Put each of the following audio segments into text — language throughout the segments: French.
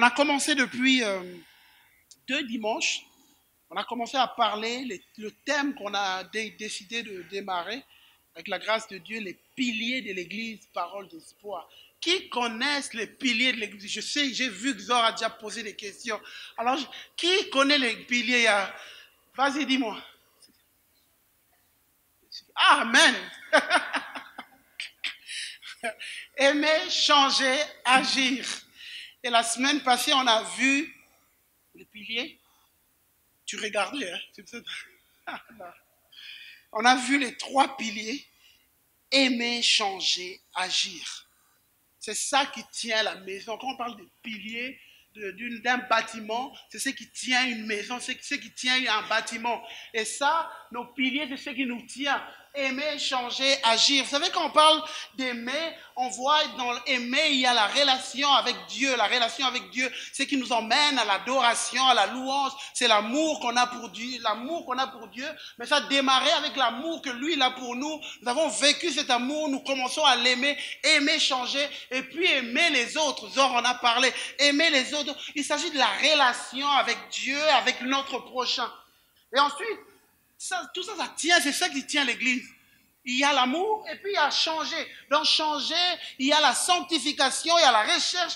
a commencé depuis 2 dimanches, on a commencé à parler, le thème qu'on a décidé de démarrer, avec la grâce de Dieu, les piliers de l'Église, parole d'espoir. Qui connaissent les piliers de l'Église? Je sais, j'ai vu que Zor a déjà posé des questions. Alors, qui connaît les piliers? Vas-y, dis-moi. Amen. Aimer, changer, agir. Et la semaine passée, on a vu les piliers. Tu regardais, hein? On a vu les 3 piliers. Aimer, changer, agir. C'est ça qui tient la maison. Quand on parle des piliers d'un bâtiment, c'est ce qui tient une maison, c'est ce qui tient un bâtiment. Et ça, nos piliers, c'est ce qui nous tient. Aimer, changer, agir. Vous savez, quand on parle d'aimer, on voit dans aimer, il y a la relation avec Dieu. La relation avec Dieu, c'est qui nous emmène à l'adoration, à la louange. C'est l'amour qu'on a pour Dieu, l'amour qu'on a pour Dieu. Mais ça a démarré avec l'amour que lui, il a pour nous. Nous avons vécu cet amour, nous commençons à l'aimer, aimer, changer, et puis aimer les autres. Zor en a parlé. Aimer les autres. Il s'agit de la relation avec Dieu, avec notre prochain. Et ensuite, tout ça, ça tient, c'est ça qui tient l'Église. Il y a l'amour et puis il y a changer. Dans changer, il y a la sanctification, il y a la recherche.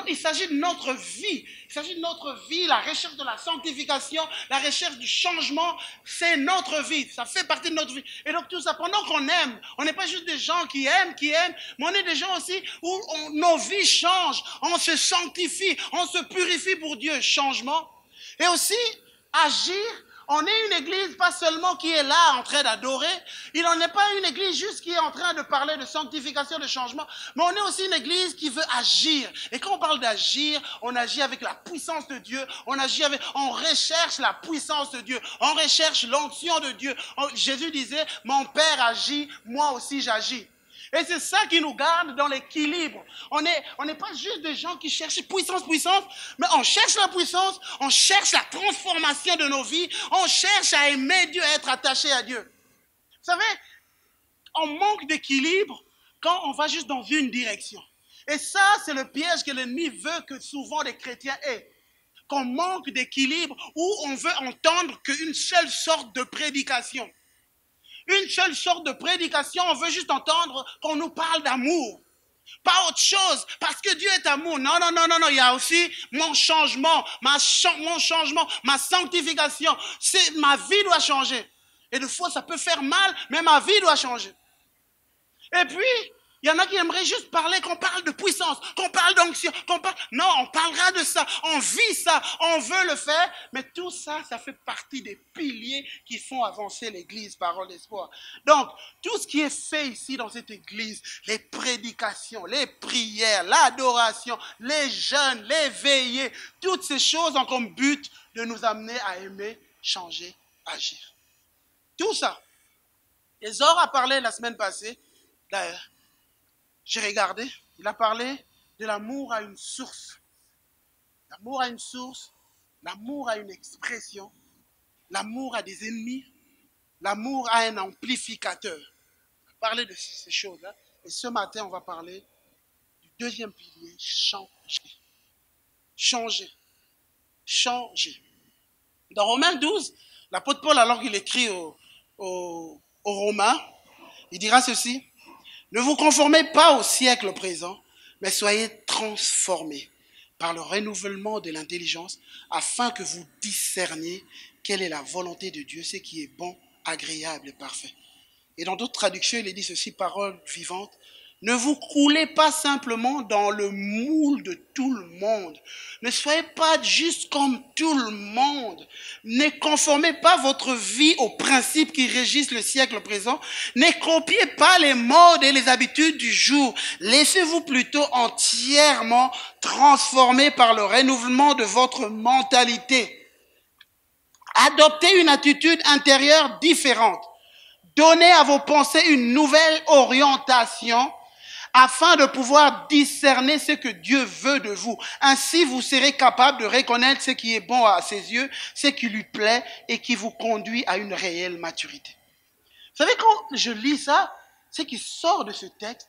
Il s'agit de notre vie. Il s'agit de notre vie, la recherche de la sanctification, la recherche du changement. C'est notre vie. Ça fait partie de notre vie. Et donc tout ça, pendant qu'on aime, on n'est pas juste des gens qui aiment, mais on est des gens aussi où nos vies changent. On se sanctifie, on se purifie pour Dieu. Changement. Et aussi, agir. On est une église pas seulement qui est là en train d'adorer, il n'en est pas une église juste qui est en train de parler de sanctification, de changement, mais on est aussi une église qui veut agir. Et quand on parle d'agir, on agit avec la puissance de Dieu, on recherche la puissance de Dieu, on recherche l'onction de Dieu. Jésus disait, mon Père agit, moi aussi j'agis. Et c'est ça qui nous garde dans l'équilibre. On n'est pas juste des gens qui cherchent puissance, mais on cherche la puissance, on cherche la transformation de nos vies, on cherche à aimer Dieu, à être attaché à Dieu. Vous savez, on manque d'équilibre quand on va juste dans une direction. Et ça, c'est le piège que l'ennemi veut que souvent les chrétiens aient. Qu'on manque d'équilibre, où on veut entendre qu'une seule sorte de prédication. Une seule sorte de prédication, on veut juste entendre qu'on nous parle d'amour. Pas autre chose, parce que Dieu est amour. Non, il y a aussi mon changement, ma sanctification. Ma vie doit changer. Et des fois, ça peut faire mal, mais ma vie doit changer. Et puis, il y en a qui aimeraient juste parler, qu'on parle de puissance, qu'on parle d'onction, Non, on parlera de ça, on vit ça, on veut le faire, mais tout ça, ça fait partie des piliers qui font avancer l'église, parole d'espoir. Donc, tout ce qui est fait ici dans cette église, les prédications, les prières, l'adoration, les jeûnes, les veillées, toutes ces choses ont comme but de nous amener à aimer, changer, agir. Tout ça. Et Zor a parlé la semaine passée, d'ailleurs, j'ai regardé, il a parlé de l'amour à une source. L'amour à une source, l'amour à une expression, l'amour à des ennemis, l'amour à un amplificateur. On a parlé de ces choses-là. Et ce matin, on va parler du deuxième pilier, changer. Changer. Changer. Dans Romains 12, l'apôtre Paul, alors qu'il écrit aux Romains, il dira ceci. Ne vous conformez pas au siècle présent, mais soyez transformés par le renouvellement de l'intelligence, afin que vous discerniez quelle est la volonté de Dieu, ce qui est bon, agréable et parfait. Et dans d'autres traductions, il est dit ceci, parole vivante. Ne vous coulez pas simplement dans le moule de tout le monde. Ne soyez pas juste comme tout le monde. Ne conformez pas votre vie aux principes qui régissent le siècle présent. Ne copiez pas les modes et les habitudes du jour. Laissez-vous plutôt entièrement transformer par le renouvellement de votre mentalité. Adoptez une attitude intérieure différente. Donnez à vos pensées une nouvelle orientation afin de pouvoir discerner ce que Dieu veut de vous. Ainsi, vous serez capable de reconnaître ce qui est bon à ses yeux, ce qui lui plaît et qui vous conduit à une réelle maturité. Vous savez, quand je lis ça, ce qui sort de ce texte,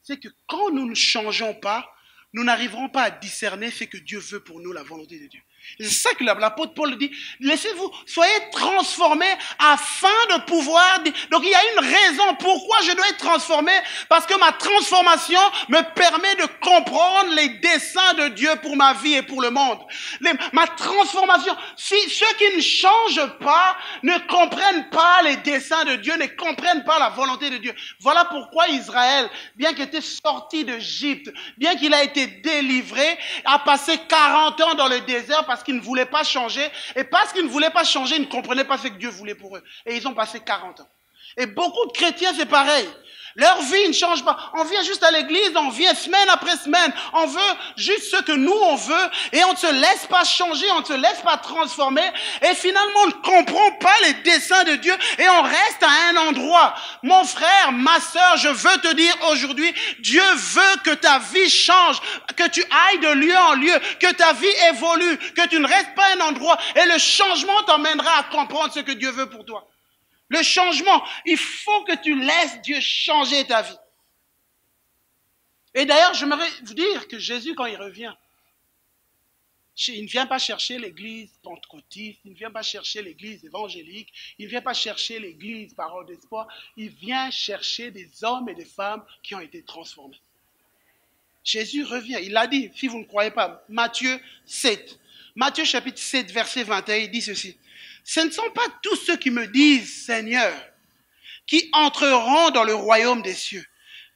c'est que quand nous ne changeons pas, nous n'arriverons pas à discerner ce que Dieu veut pour nous, la volonté de Dieu. C'est ça que l'apôtre Paul dit. Laissez-vous, soyez transformés afin de pouvoir... Donc il y a une raison pourquoi je dois être transformé. Parce que ma transformation me permet de comprendre les desseins de Dieu pour ma vie et pour le monde. Ma transformation, si ceux qui ne changent pas, ne comprennent pas les desseins de Dieu, ne comprennent pas la volonté de Dieu. Voilà pourquoi Israël, bien qu'il était sorti d'Égypte, bien qu'il a été délivré, a passé 40 ans dans le désert parce qu'ils ne voulaient pas changer. Et parce qu'ils ne voulaient pas changer, ils ne comprenaient pas ce que Dieu voulait pour eux. Et ils ont passé 40 ans. Et beaucoup de chrétiens, c'est pareil. Leur vie ne change pas. On vient juste à l'église, on vient semaine après semaine. On veut juste ce que nous, on veut. Et on ne se laisse pas changer, on ne se laisse pas transformer. Et finalement, on ne comprend pas les desseins de Dieu. Et on reste à un endroit. Mon frère, ma sœur, je veux te dire aujourd'hui, Dieu veut que ta vie change. Que tu ailles de lieu en lieu. Que ta vie évolue. Que tu ne restes pas à un endroit. Et le changement t'emmènera à comprendre ce que Dieu veut pour toi. Le changement, il faut que tu laisses Dieu changer ta vie. Et d'ailleurs, j'aimerais vous dire que Jésus, quand il revient, il ne vient pas chercher l'église pentecôtiste, il ne vient pas chercher l'église évangélique, il ne vient pas chercher l'église parole d'espoir, il vient chercher des hommes et des femmes qui ont été transformés. Jésus revient, il l'a dit, si vous ne croyez pas, Matthieu 7. Matthieu chapitre 7, verset 21, il dit ceci. Ce ne sont pas tous ceux qui me disent Seigneur qui entreront dans le royaume des cieux,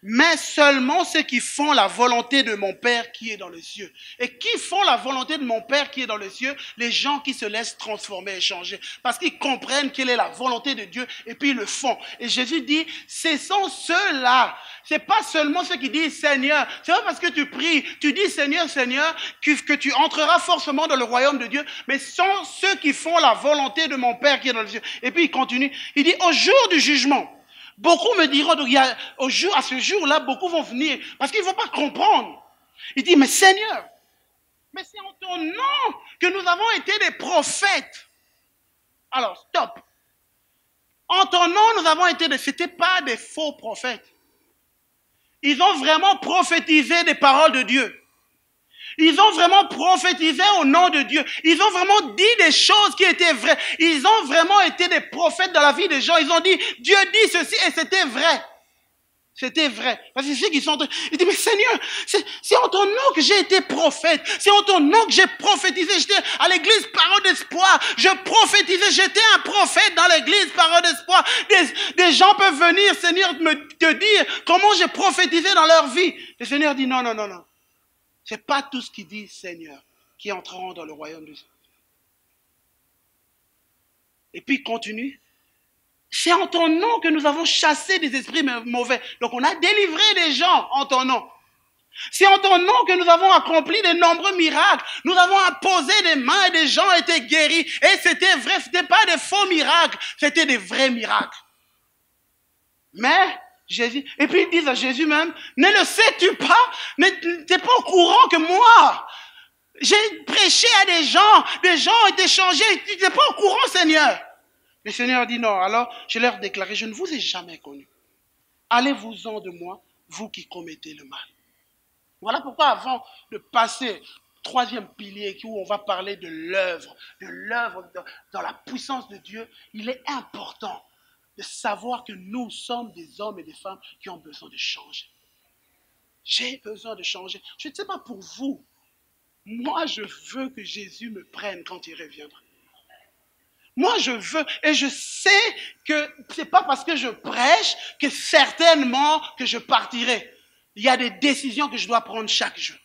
mais seulement ceux qui font la volonté de mon Père qui est dans les cieux. Et qui font la volonté de mon Père qui est dans les cieux? Les gens qui se laissent transformer et changer. Parce qu'ils comprennent quelle est la volonté de Dieu et puis ils le font. Et Jésus dit, ce sont ceux-là. C'est pas seulement ceux qui disent Seigneur. C'est pas parce que tu pries, tu dis Seigneur, Seigneur, que tu entreras forcément dans le royaume de Dieu. Mais ce sont ceux qui font la volonté de mon Père qui est dans les cieux. Et puis il continue. Il dit, au jour du jugement, beaucoup me diront, donc à ce jour-là, beaucoup vont venir, parce qu'ils ne vont pas comprendre. Il dit, mais Seigneur, mais c'est en ton nom que nous avons été des prophètes. Alors, stop. En ton nom, nous avons été ce n'étaient pas des faux prophètes. Ils ont vraiment prophétisé des paroles de Dieu. Ils ont vraiment prophétisé au nom de Dieu. Ils ont vraiment dit des choses qui étaient vraies. Ils ont vraiment été des prophètes dans la vie des gens. Ils ont dit, Dieu dit ceci et c'était vrai. C'était vrai. Parce que c'est ceux qui sont... Ils disent, mais Seigneur, c'est en ton nom que j'ai été prophète. C'est en ton nom que j'ai prophétisé. J'étais à l'église Parole d'Espoir. Je prophétisais. J'étais un prophète dans l'église Parole d'Espoir. Des gens peuvent venir, Seigneur, te dire comment j'ai prophétisé dans leur vie. Le Seigneur dit, non, non, non, non. Ce n'est pas tout ce qui dit Seigneur qui entreront dans le royaume de Dieu. Et puis il continue. C'est en ton nom que nous avons chassé des esprits mauvais. Donc on a délivré des gens en ton nom. C'est en ton nom que nous avons accompli de nombreux miracles. Nous avons imposé des mains et des gens étaient guéris. Et c'était vrai, ce n'était pas des faux miracles, c'était des vrais miracles. Mais Jésus, et puis ils disent à Jésus même, ne le sais-tu pas? Tu n'es pas au courant que moi, j'ai prêché à des gens ont été changés, tu n'es pas au courant, Seigneur. Le Seigneur dit non, alors je leur déclarais, je ne vous ai jamais connu. Allez-vous-en de moi, vous qui commettez le mal. Voilà pourquoi avant de passer au troisième pilier où on va parler de l'œuvre dans la puissance de Dieu, il est important de savoir que nous sommes des hommes et des femmes qui ont besoin de changer. J'ai besoin de changer. Je ne sais pas pour vous. Moi, je veux que Jésus me prenne quand il reviendra. Moi, je veux, et je sais que ce n'est pas parce que je prêche que certainement que je partirai. Il y a des décisions que je dois prendre chaque jour.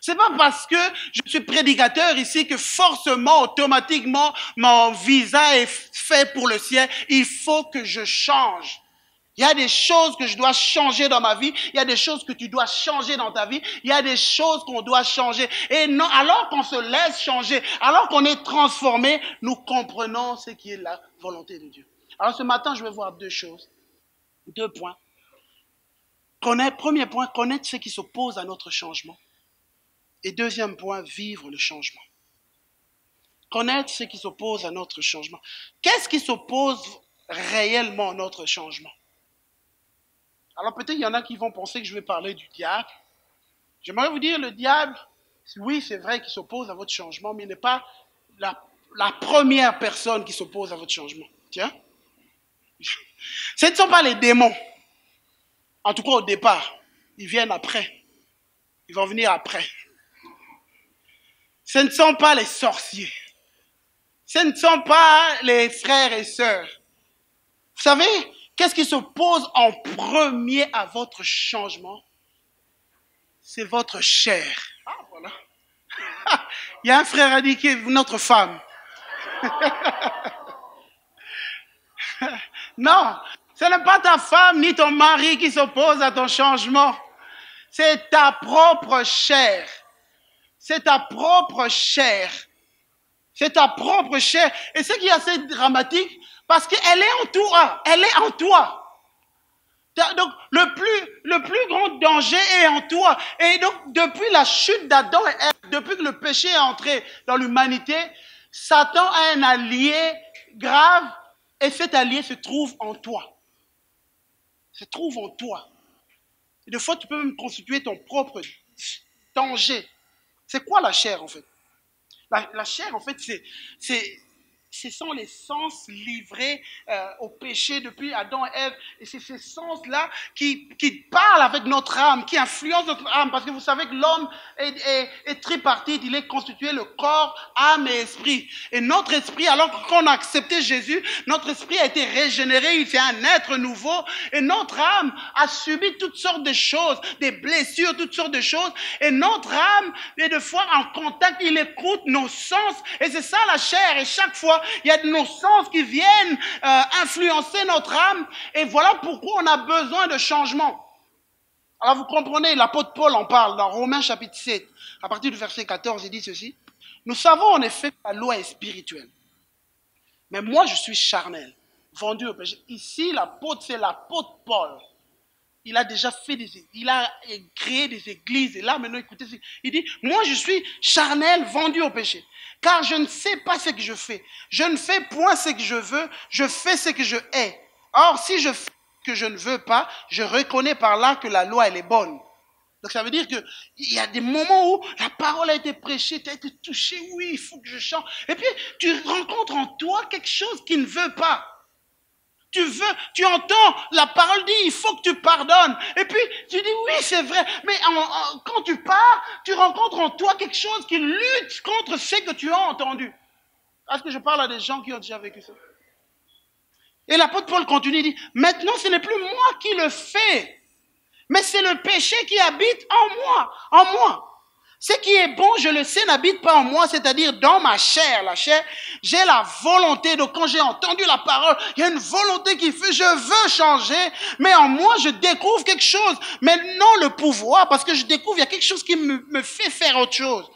C'est pas parce que je suis prédicateur ici que forcément, automatiquement, mon visa est fait pour le ciel. Il faut que je change. Il y a des choses que je dois changer dans ma vie. Il y a des choses que tu dois changer dans ta vie. Il y a des choses qu'on doit changer. Et non, alors qu'on se laisse changer, alors qu'on est transformé, nous comprenons ce qui est la volonté de Dieu. Alors ce matin, je vais voir deux choses. 2 points. Premier point, connaître ce qui s'oppose à notre changement. Et deuxième point, vivre le changement. Connaître ce qui s'oppose à notre changement. Qu'est-ce qui s'oppose réellement à notre changement? Alors peut-être il y en a qui vont penser que je vais parler du diable. J'aimerais vous dire, le diable, oui, c'est vrai qu'il s'oppose à votre changement, mais il n'est pas la première personne qui s'oppose à votre changement. Tiens. Ce ne sont pas les démons. En tout cas, au départ. Ils viennent après. Ils vont venir après. Ce ne sont pas les sorciers. Ce ne sont pas les frères et sœurs. Vous savez, qu'est-ce qui s'oppose en premier à votre changement? C'est votre chair. Ah, voilà. Il y a un frère a dit que notre femme. Non, ce n'est pas ta femme ni ton mari qui s'oppose à ton changement. C'est ta propre chair. C'est ta propre chair. C'est ta propre chair. Et ce qui est assez dramatique, parce qu'elle est en toi. Elle est en toi. Donc, le plus grand danger est en toi. Et donc, depuis la chute d'Adam et Ève, depuis que le péché est entré dans l'humanité, Satan a un allié grave et cet allié se trouve en toi. Se trouve en toi. Et des fois, tu peux même constituer ton propre danger. C'est quoi la chair, en fait? La chair, en fait, ce sont les sens livrés au péché depuis Adam et Ève. Et c'est ces sens-là qui parlent avec notre âme, qui influencent notre âme. Parce que vous savez que l'homme est tripartite. Il est constitué le corps, âme et esprit. Et notre esprit, alors qu'on a accepté Jésus, notre esprit a été régénéré. Il fait un être nouveau. Et notre âme a subi toutes sortes de choses, des blessures, toutes sortes de choses. Et notre âme est de fois en contact. Il écoute nos sens. Et c'est ça la chair. Et chaque fois, il y a nos sens qui viennent influencer notre âme. Et voilà pourquoi on a besoin de changement. Alors vous comprenez, l'apôtre Paul en parle dans Romains chapitre 7. À partir du verset 14, il dit ceci. Nous savons en effet que la loi est spirituelle. Mais moi, je suis charnel, vendu au péché. Ici, l'apôtre, c'est l'apôtre Paul. Il a déjà fait il a créé des églises. Et là, maintenant, écoutez, il dit, moi, je suis charnel, vendu au péché. Car je ne sais pas ce que je fais. Je ne fais point ce que je veux. Je fais ce que je hais. Or, si je fais ce que je ne veux pas, je reconnais par là que la loi, elle est bonne. Donc, ça veut dire qu'il y a des moments où la parole a été prêchée, tu as été touché, oui, il faut que je chante. Et puis, tu rencontres en toi quelque chose qui ne veut pas. Tu entends, la parole dit, il faut que tu pardonnes. Et puis, tu dis, oui, c'est vrai. Mais quand tu pars, tu rencontres en toi quelque chose qui lutte contre ce que tu as entendu. Est-ce que je parle à des gens qui ont déjà vécu ça? Et l'apôtre Paul continue, il dit, maintenant, ce n'est plus moi qui le fais, mais c'est le péché qui habite en moi. Ce qui est bon, je le sais, n'habite pas en moi, c'est-à-dire dans ma chair. La chair, j'ai la volonté. Donc quand j'ai entendu la parole, il y a une volonté qui fait, je veux changer, mais en moi, je découvre quelque chose. Mais non le pouvoir, parce que je découvre, il y a quelque chose qui me fait faire autre chose.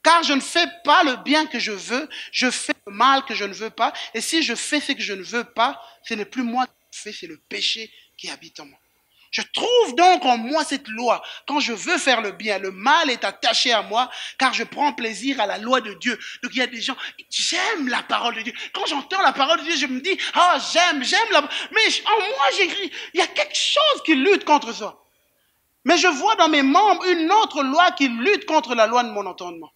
Car je ne fais pas le bien que je veux, je fais le mal que je ne veux pas. Et si je fais ce que je ne veux pas, ce n'est plus moi qui le fais, c'est le péché qui habite en moi. Je trouve donc en moi cette loi. Quand je veux faire le bien, le mal est attaché à moi, car je prends plaisir à la loi de Dieu. Donc il y a des gens, j'aime la parole de Dieu. Quand j'entends la parole de Dieu, je me dis, j'aime la parole. Mais en moi, j'écris, il y a quelque chose qui lutte contre ça. Mais je vois dans mes membres une autre loi qui lutte contre la loi de mon entendement.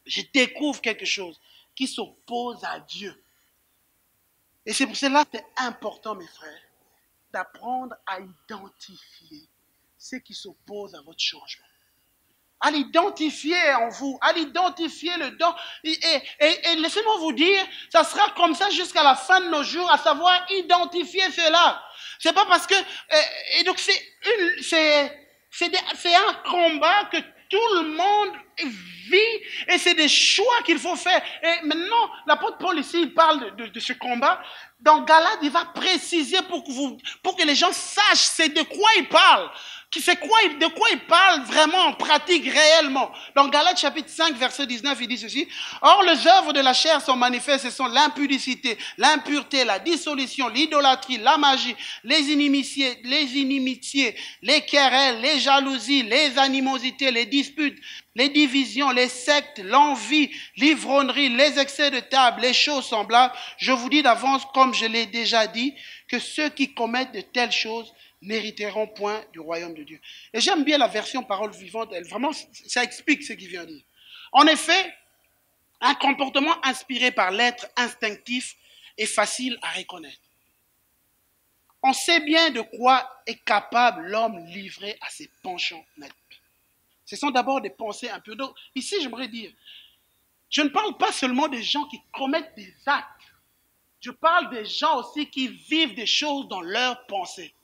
Je découvre quelque chose qui s'oppose à Dieu. Et c'est pour cela que c'est important, mes frères, d'apprendre à identifier ce qui s'oppose à votre changement. À l'identifier en vous, à l'identifier le don. Et laissez-moi vous dire, ça sera comme ça jusqu'à la fin de nos jours, à savoir identifier cela. C'est pas parce que... et donc c'est un combat que tout le monde vit et c'est des choix qu'il faut faire. Et maintenant, l'apôtre Paul ici, il parle de ce combat. Dans Galates, il va préciser pour que les gens sachent c'est de quoi il parle. De quoi il parle vraiment en pratique, réellement. Dans Galates chapitre 5, verset 19, il dit ceci. Or, les œuvres de la chair sont manifestes, ce sont l'impudicité, l'impureté, la dissolution, l'idolâtrie, la magie, les inimitiés, les querelles, les jalousies, les animosités, les disputes, les divisions, les sectes, l'envie, l'ivrognerie, les excès de table, les choses semblables. Je vous dis d'avance, comme je l'ai déjà dit, que ceux qui commettent de telles choses n'hériteront point du royaume de Dieu. Et j'aime bien la version parole vivante, elle, vraiment, ça explique ce qu'il vient de dire. En effet, un comportement inspiré par l'être instinctif est facile à reconnaître. On sait bien de quoi est capable l'homme livré à ses penchants naturels. Ce sont d'abord des pensées un peu. Donc, ici, j'aimerais dire, je ne parle pas seulement des gens qui commettent des actes. Je parle des gens aussi qui vivent des choses dans leurs pensées.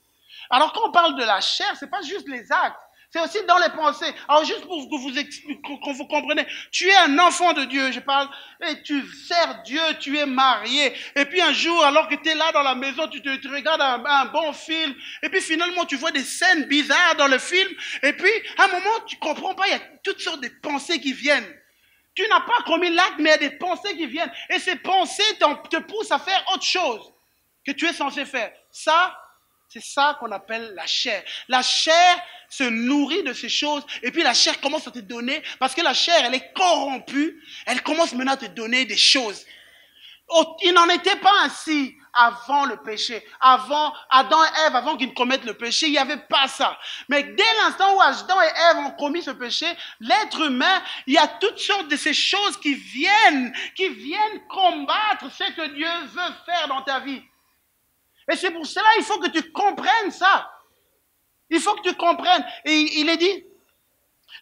Alors, quand on parle de la chair, ce n'est pas juste les actes. C'est aussi dans les pensées. Alors, juste pour que vous explique, qu'on vous compreniez, tu es un enfant de Dieu, je parle, et tu sers Dieu, tu es marié. Et puis un jour, alors que tu es là dans la maison, tu regardes un bon film, et puis finalement, tu vois des scènes bizarres dans le film, et puis à un moment, tu ne comprends pas, il y a toutes sortes de pensées qui viennent. Tu n'as pas commis l'acte, mais il y a des pensées qui viennent. Et ces pensées te poussent à faire autre chose que tu es censé faire. Ça, c'est ça qu'on appelle la chair. La chair se nourrit de ces choses et puis la chair commence à te donner, parce que la chair, elle est corrompue, elle commence maintenant à te donner des choses. Oh, il n'en était pas ainsi avant le péché. Avant Adam et Ève, avant qu'ils ne commettent le péché, il n'y avait pas ça. Mais dès l'instant où Adam et Ève ont commis ce péché, l'être humain, il y a toutes sortes de ces choses qui viennent combattre ce que Dieu veut faire dans ta vie. Et c'est pour cela qu'il faut que tu comprennes ça. Il faut que tu comprennes. Et il est dit.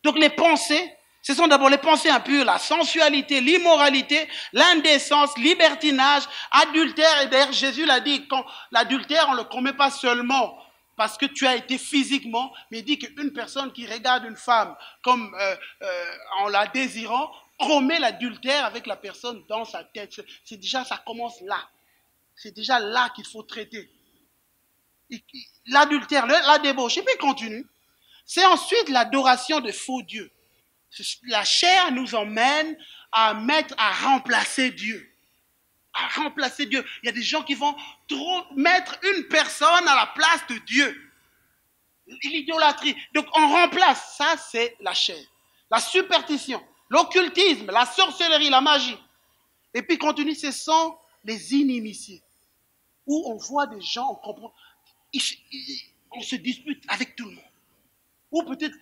Donc les pensées, ce sont d'abord les pensées impures, la sensualité, l'immoralité, l'indécence, libertinage, adultère. Et d'ailleurs, Jésus l'a dit, quand l'adultère, on ne le commet pas seulement parce que tu as été physiquement, mais il dit qu'une personne qui regarde une femme comme en la désirant, commet l'adultère avec la personne dans sa tête. C'est déjà, ça commence là. C'est déjà là qu'il faut traiter. L'adultère, la débauche. Et puis il continue. C'est ensuite l'adoration de faux dieux. La chair nous emmène à remplacer Dieu. À remplacer Dieu. Il y a des gens qui vont trop mettre une personne à la place de Dieu. L'idolâtrie. Donc on remplace. Ça, c'est la chair. La superstition, l'occultisme, la sorcellerie, la magie. Et puis continue, ce sont les inimitiés. Où on voit des gens, on comprend, on se dispute avec tout le monde. Ou peut-être,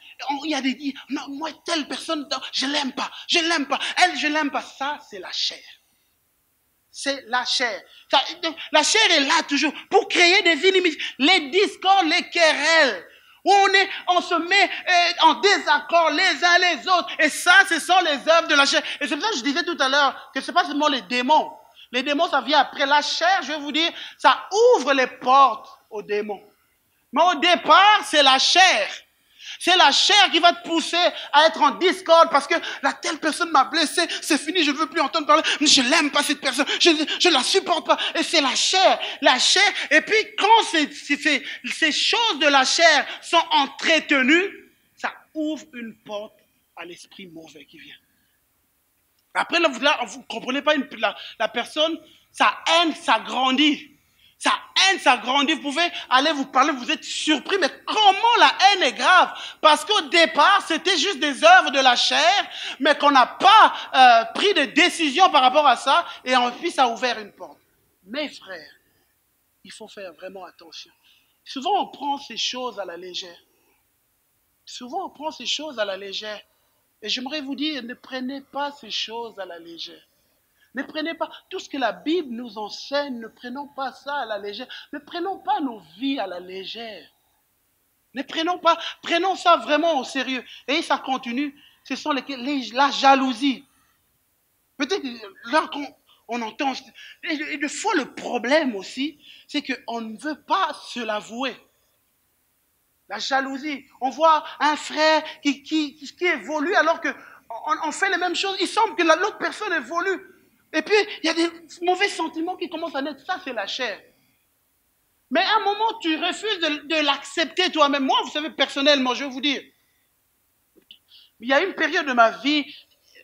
il y a des dit, non, moi, telle personne, je ne l'aime pas, elle, je ne l'aime pas. Ça, c'est la chair. C'est la chair. La chair est là toujours pour créer des inimitiés, les discords, les querelles, où on se met en désaccord les uns les autres. Et ça, ce sont les œuvres de la chair. Et c'est pour ça que je disais tout à l'heure que ce n'est pas seulement les démons. Les démons, ça vient après. La chair, je vais vous dire, ça ouvre les portes aux démons. Mais au départ, c'est la chair. C'est la chair qui va te pousser à être en discorde parce que la telle personne m'a blessé, c'est fini, je ne veux plus entendre parler, je n'aime pas cette personne, je ne la supporte pas. Et c'est la chair. Et puis quand ces choses de la chair sont entretenues, ça ouvre une porte à l'esprit mauvais qui vient. Après, là, vous ne comprenez pas, la personne, sa haine s'agrandit. Sa haine s'agrandit. Vous pouvez aller vous parler, vous êtes surpris, mais comment la haine est grave? Parce qu'au départ, c'était juste des œuvres de la chair, mais qu'on n'a pas pris de décision par rapport à ça, et puis ça a ouvert une porte. Mes frères, il faut faire vraiment attention. Souvent, on prend ces choses à la légère. Souvent, on prend ces choses à la légère. Et j'aimerais vous dire, ne prenez pas ces choses à la légère. Ne prenez pas tout ce que la Bible nous enseigne, ne prenons pas ça à la légère. Ne prenons pas nos vies à la légère. Prenons ça vraiment au sérieux. Et ça continue, ce sont la jalousie. Peut-être lorsqu'on entend, et des fois le problème aussi, c'est qu'on ne veut pas se l'avouer. La jalousie. On voit un frère qui évolue alors qu'on fait les mêmes choses. Il semble que l'autre personne évolue. Et puis, il y a des mauvais sentiments qui commencent à naître. Ça, c'est la chair. Mais à un moment, tu refuses de l'accepter toi-même. Moi, vous savez, personnellement, je vais vous dire, il y a une période de ma vie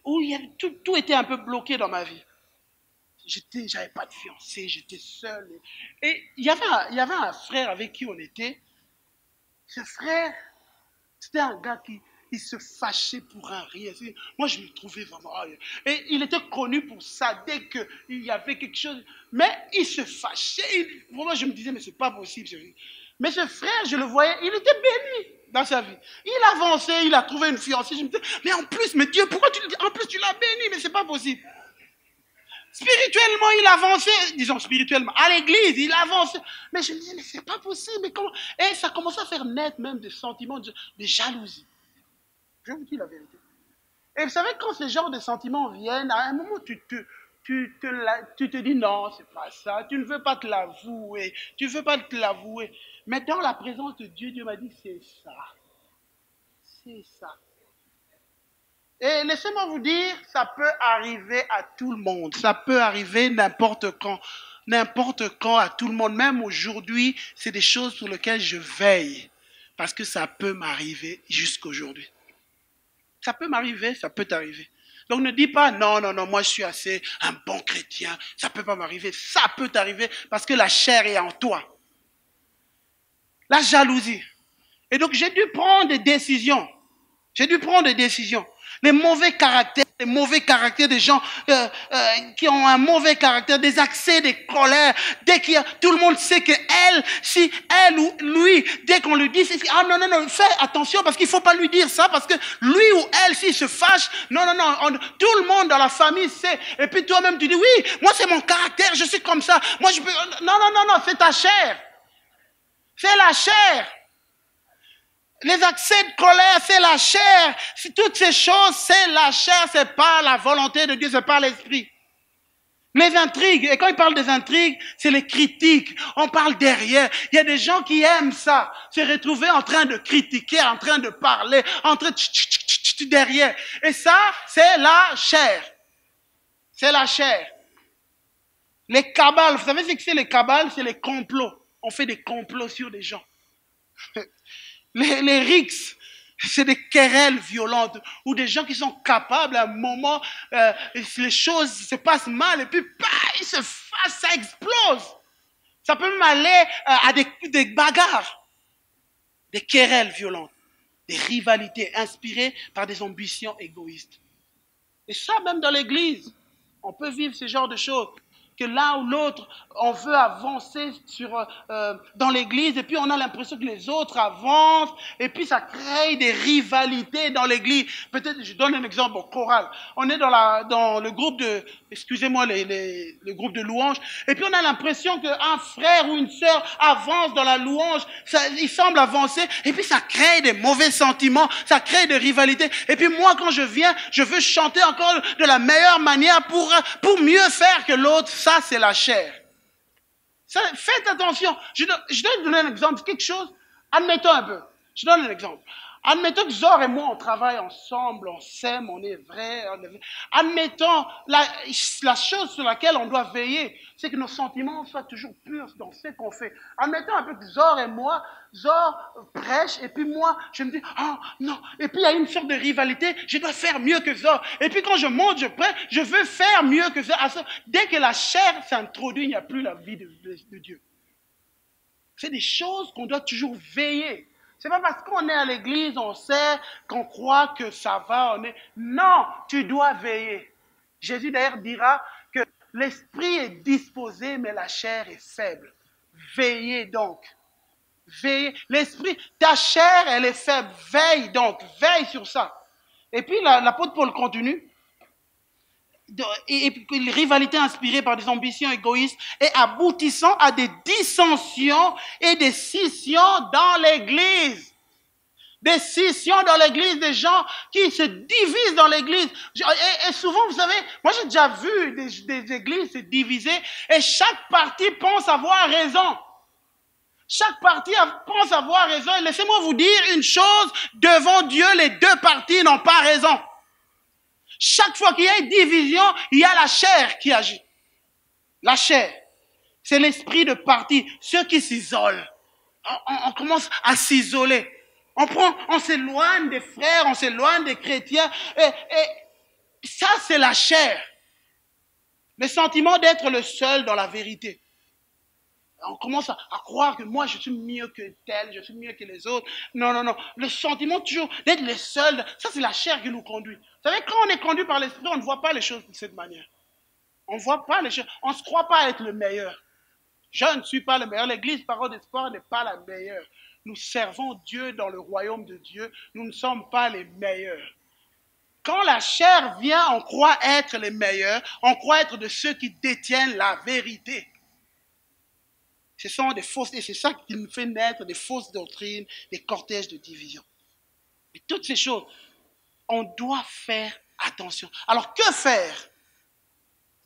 où tout était un peu bloqué dans ma vie. J'avais pas de fiancé, j'étais seul. Et il y avait un frère avec qui on était. Ce frère, c'était un gars il se fâchait pour un rien. Moi, je me trouvais vraiment... Et il était connu pour ça, dès qu'il y avait quelque chose. Mais il se fâchait. Moi, je me disais, mais c'est pas possible. Mais ce frère, je le voyais, il était béni dans sa vie. Il avançait, il a trouvé une fiancée. Je me disais, mais en plus, mais Dieu, pourquoi tu le dis? En plus, tu l'as béni, mais c'est pas possible. Spirituellement, il avançait, disons spirituellement, à l'église, il avançait. Mais je me disais, mais c'est pas possible. Mais comment? Et ça commençait à faire naître même des sentiments de jalousie. Je vous dis la vérité. Et vous savez, quand ce genre de sentiments viennent, à un moment, tu te dis, non, c'est pas ça. Tu ne veux pas te l'avouer. Tu ne veux pas te l'avouer. Mais dans la présence de Dieu, Dieu m'a dit, c'est ça. C'est ça. Et laissez-moi vous dire, ça peut arriver à tout le monde. Ça peut arriver n'importe quand. N'importe quand, à tout le monde. Même aujourd'hui, c'est des choses sur lesquelles je veille. Parce que ça peut m'arriver jusqu'aujourd'hui. Ça peut m'arriver, ça peut t'arriver. Donc ne dis pas, non, non, non, moi je suis assez un bon chrétien. Ça ne peut pas m'arriver. Ça peut t'arriver parce que la chair est en toi. La jalousie. Et donc j'ai dû prendre des décisions. J'ai dû prendre des décisions. Les mauvais caractères des gens qui ont un mauvais caractère, des accès de colère. Dès qu'il y a, tout le monde sait que elle, si elle ou lui, dès qu'on lui dit, ah non, non, non, fais attention parce qu'il ne faut pas lui dire ça parce que lui ou elle, s'il se fâche, non, non, non, tout le monde dans la famille sait. Et puis toi-même, tu dis, oui, moi c'est mon caractère, je suis comme ça. Moi je peux, non, non, non, non, c'est ta chair. C'est la chair. Les accès de colère, c'est la chair. Toutes ces choses, c'est la chair, c'est pas la volonté de Dieu, c'est pas l'esprit. Les intrigues, et quand il parle des intrigues, c'est les critiques. On parle derrière. Il y a des gens qui aiment ça, se retrouver en train de critiquer, en train de parler, en train de derrière. Et ça, c'est la chair. C'est la chair. Les cabales, vous savez ce que c'est les cabales? C'est les complots. On fait des complots sur des gens. Les rixes, c'est des querelles violentes ou des gens qui sont capables à un moment, les choses se passent mal et puis ils se fassent, ça explose. Ça peut même aller à des bagarres, des querelles violentes, des rivalités inspirées par des ambitions égoïstes. Et ça, même dans l'église, on peut vivre ce genre de choses. Que l'un ou l'autre, on veut avancer dans l'église et puis on a l'impression que les autres avancent et puis ça crée des rivalités dans l'église. Peut-être, je donne un exemple au choral. On est dans le groupe de, excusez-moi, le groupe de louange et puis on a l'impression qu'un frère ou une sœur avance dans la louange, il semble avancer et puis ça crée des mauvais sentiments, ça crée des rivalités. Et puis moi, quand je viens, je veux chanter encore de la meilleure manière pour mieux faire que l'autre. Ça, c'est la chair. Ça, faites attention. Je dois donner un exemple. Quelque chose. Admettons un peu. Je donne un exemple. Admettons que Zor et moi, on travaille ensemble, on s'aime, on est vrai. Admettons, la chose sur laquelle on doit veiller, c'est que nos sentiments soient toujours purs dans ce qu'on fait. Admettons un peu que Zor et moi, Zor prêche, et puis moi, je me dis, ah non. Et puis il y a une sorte de rivalité, je dois faire mieux que Zor. Et puis quand je monte, je prêche, je veux faire mieux que Zor. Dès que la chair s'introduit, il n'y a plus la vie de Dieu. C'est des choses qu'on doit toujours veiller. C'est pas parce qu'on est à l'église, on sait, qu'on croit que ça va, Non, tu dois veiller. Jésus d'ailleurs dira que l'esprit est disposé, mais la chair est faible. Veillez donc. Veillez. L'esprit, ta chair, elle est faible. Veille donc. Veille sur ça. Et puis l'apôtre Paul continue. Et puis rivalité inspirée par des ambitions égoïstes et aboutissant à des dissensions et des scissions dans l'église. Des scissions dans l'église, des gens qui se divisent dans l'église. Et souvent, vous savez, moi j'ai déjà vu des églises se diviser et chaque parti pense avoir raison. Chaque parti pense avoir raison. Et laissez-moi vous dire une chose, devant Dieu, les deux partis n'ont pas raison. Chaque fois qu'il y a une division, il y a la chair qui agit. La chair, c'est l'esprit de parti, ceux qui s'isolent. On commence à s'isoler. On s'éloigne des frères, on s'éloigne des chrétiens. Et ça, c'est la chair. Le sentiment d'être le seul dans la vérité. On commence à croire que moi, je suis mieux que tel, je suis mieux que les autres. Non, non, non. Le sentiment toujours d'être les seuls, ça c'est la chair qui nous conduit. Vous savez, quand on est conduit par l'esprit, on ne voit pas les choses de cette manière. On ne voit pas les choses. On ne se croit pas être le meilleur. Je ne suis pas le meilleur. L'église Parole d'Espoir n'est pas la meilleure. Nous servons Dieu dans le royaume de Dieu. Nous ne sommes pas les meilleurs. Quand la chair vient, on croit être les meilleurs. On croit être de ceux qui détiennent la vérité. Ce sont des fausses, et c'est ça qui nous fait naître des fausses doctrines, des cortèges de division. Et toutes ces choses, on doit faire attention. Alors que faire?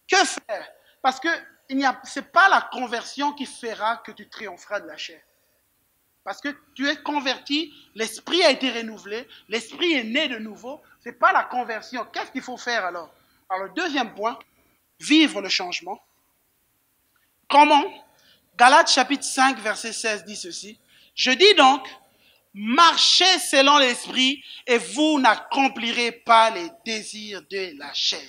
Que faire? Parce que ce n'est pas la conversion qui fera que tu triompheras de la chair. Parce que tu es converti, l'esprit a été renouvelé, l'esprit est né de nouveau. Ce n'est pas la conversion. Qu'est-ce qu'il faut faire alors? Alors le deuxième point, vivre le changement. Comment? Galates chapitre 5, verset 16 dit ceci. Je dis donc, marchez selon l'esprit et vous n'accomplirez pas les désirs de la chair.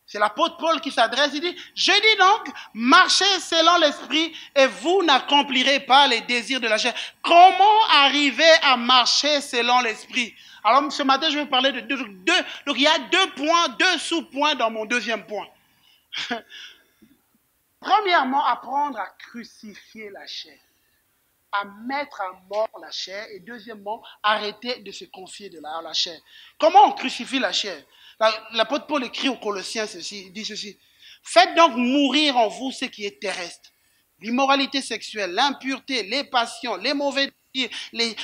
C'est l'apôtre Paul qui s'adresse, il dit, je dis donc, marchez selon l'esprit et vous n'accomplirez pas les désirs de la chair. Comment arriver à marcher selon l'esprit? Alors ce matin, je vais parler de deux. Donc il y a 2 points, 2 sous-points dans mon deuxième point. Premièrement, apprendre à crucifier la chair, à mettre à mort la chair, et deuxièmement, arrêter de se confier à la chair. Comment on crucifie la chair? L'apôtre Paul écrit aux Colossiens ceci, il dit ceci. Faites donc mourir en vous ce qui est terrestre. L'immoralité sexuelle, l'impureté, les passions, les mauvais désirs,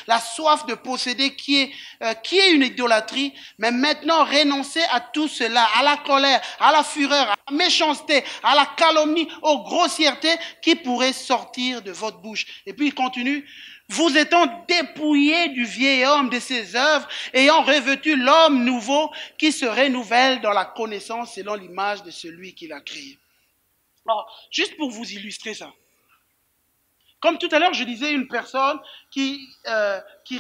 la soif de posséder qui est une idolâtrie. Mais maintenant, renoncez à tout cela, à la colère, à la fureur, à la méchanceté, à la calomnie, aux grossièretés qui pourraient sortir de votre bouche. Et puis il continue. Vous étant dépouillés du vieil homme de ses œuvres, ayant revêtu l'homme nouveau qui se renouvelle dans la connaissance selon l'image de celui qui l'a créé. Alors, juste pour vous illustrer ça. Comme tout à l'heure, je disais une personne qui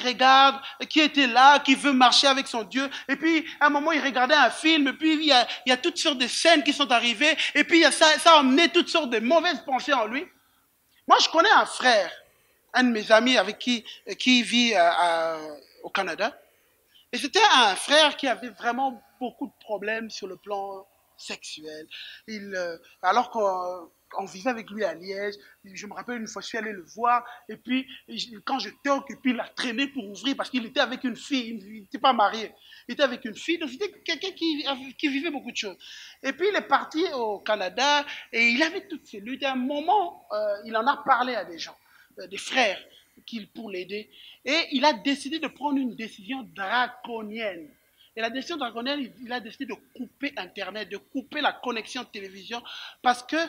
regarde, qui était là, qui veut marcher avec son Dieu. Et puis, à un moment, il regardait un film. Et puis, il y a toutes sortes de scènes qui sont arrivées. Et puis, ça a amené toutes sortes de mauvaises pensées en lui. Moi, je connais un frère, un de mes amis avec qui vit au Canada. Et c'était un frère qui avait vraiment beaucoup de problèmes sur le plan sexuel. Alors qu'on vivait avec lui à Liège, je me rappelle une fois, je suis allé le voir, et puis quand je toque, et puis il a traîné pour ouvrir, parce qu'il était avec une fille, il n'était pas marié, il était avec une fille, donc c'était quelqu'un qui vivait beaucoup de choses. Et puis il est parti au Canada, et il avait toutes ces luttes. À un moment, il en a parlé à des gens, des frères, pour l'aider. Et il a décidé de prendre une décision draconienne. Et la décision draconienne, il a décidé de couper Internet, de couper la connexion de télévision, parce qu'il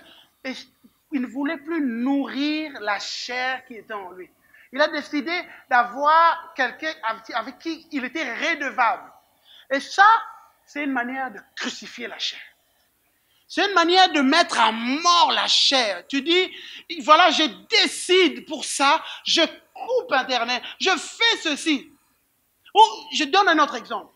ne voulait plus nourrir la chair qui était en lui. Il a décidé d'avoir quelqu'un avec qui il était redevable. Et ça, c'est une manière de crucifier la chair. C'est une manière de mettre à mort la chair. Tu dis, voilà, je décide pour ça, je coupe Internet, je fais ceci. Ou je donne un autre exemple.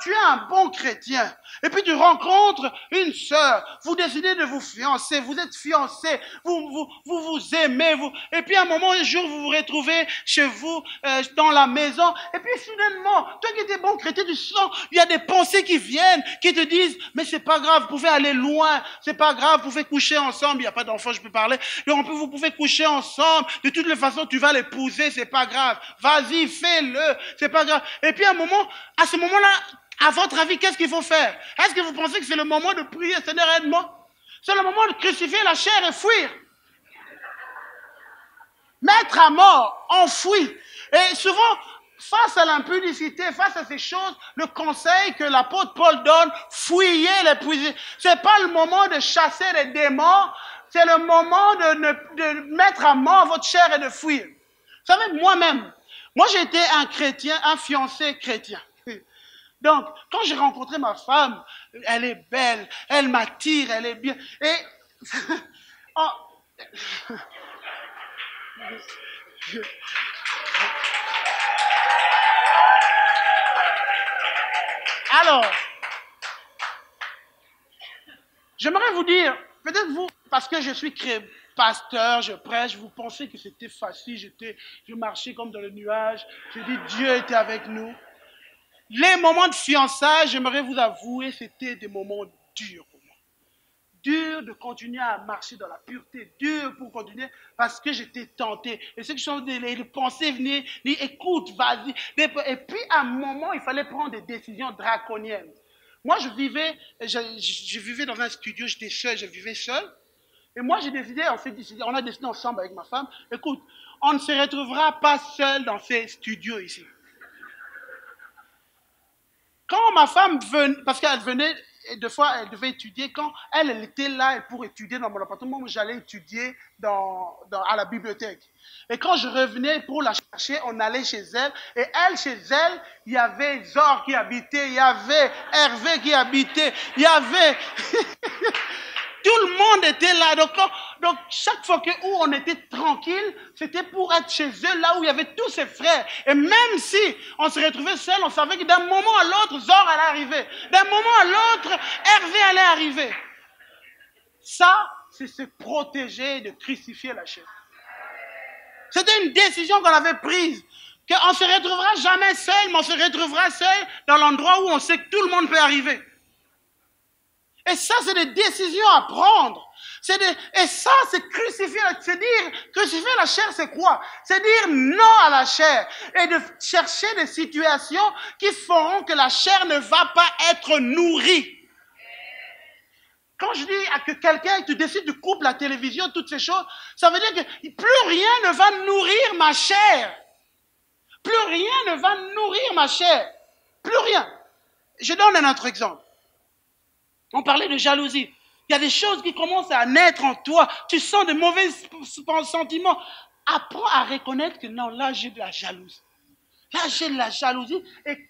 Tu es un bon chrétien, et puis tu rencontres une sœur, vous décidez de vous fiancer, vous êtes fiancés, vous aimez, et puis à un moment, un jour, vous vous retrouvez chez vous, dans la maison, et puis soudainement, toi qui étais bon chrétien, tu sens, il y a des pensées qui viennent, qui te disent, mais c'est pas grave, vous pouvez aller loin, c'est pas grave, vous pouvez coucher ensemble, il n'y a pas d'enfant, je peux parler, vous pouvez coucher ensemble, de toutes les façons, tu vas l'épouser, c'est pas grave, vas-y, fais-le, c'est pas grave, et puis à ce moment-là, à votre avis, qu'est-ce qu'il faut faire? Est-ce que vous pensez que c'est le moment de prier, Seigneur, aide-moi? C'est le moment de crucifier la chair et fuir. Mettre à mort, enfouir. Et souvent, face à l'impudicité, face à ces choses, le conseil que l'apôtre Paul donne, fuyez les puiser. Ce n'est pas le moment de chasser les démons, c'est le moment de mettre à mort votre chair et de fuir. Vous savez, moi-même, j'ai été un chrétien, un fiancé chrétien. Donc, quand j'ai rencontré ma femme, elle est belle, elle m'attire, elle est bien. Et oh. Alors, j'aimerais vous dire, peut-être vous, parce que je suis pasteur, je prêche, vous pensez que c'était facile, je marchais comme dans le nuage, je dis Dieu était avec nous. Les moments de fiançailles, j'aimerais vous avouer, c'était des moments durs pour moi. Dur de continuer à marcher dans la pureté, dur pour continuer parce que j'étais tenté. Et ce que les pensées venaient, dire écoute, vas-y. Et puis à un moment, il fallait prendre des décisions draconiennes. Moi, je vivais dans un studio, j'étais seul, je vivais seul. Et moi, j'ai décidé, on a décidé ensemble avec ma femme, écoute, on ne se retrouvera pas seul dans ces studios ici. Quand ma femme venait, parce qu'elle venait, deux fois, elle devait étudier, quand elle était là pour étudier dans mon appartement, moi j'allais étudier à la bibliothèque. Et quand je revenais pour la chercher, on allait chez elle. Et elle, chez elle, il y avait Zor qui habitait, il y avait Hervé qui habitait, il y avait... Tout le monde était là. Donc chaque fois où on était tranquille, c'était pour être chez eux, là où il y avait tous ses frères. Et même si on se retrouvait seul, on savait que d'un moment à l'autre, Zor allait arriver. D'un moment à l'autre, Hervé allait arriver. Ça, c'est se protéger de crucifier la chair. C'était une décision qu'on avait prise. Qu'on ne se retrouvera jamais seul, mais on se retrouvera seul dans l'endroit où on sait que tout le monde peut arriver. Et ça, c'est des décisions à prendre. Et ça, c'est crucifier. C'est dire, crucifier la chair, c'est quoi? C'est dire non à la chair. Et de chercher des situations qui feront que la chair ne va pas être nourrie. Quand je dis à que quelqu'un, tu décides de couper la télévision, toutes ces choses, ça veut dire que plus rien ne va nourrir ma chair. Plus rien ne va nourrir ma chair. Plus rien. Je donne un autre exemple. On parlait de jalousie. Il y a des choses qui commencent à naître en toi. Tu sens de mauvais sentiments. Apprends à reconnaître que non, là j'ai de la jalousie. Là j'ai de la jalousie. Et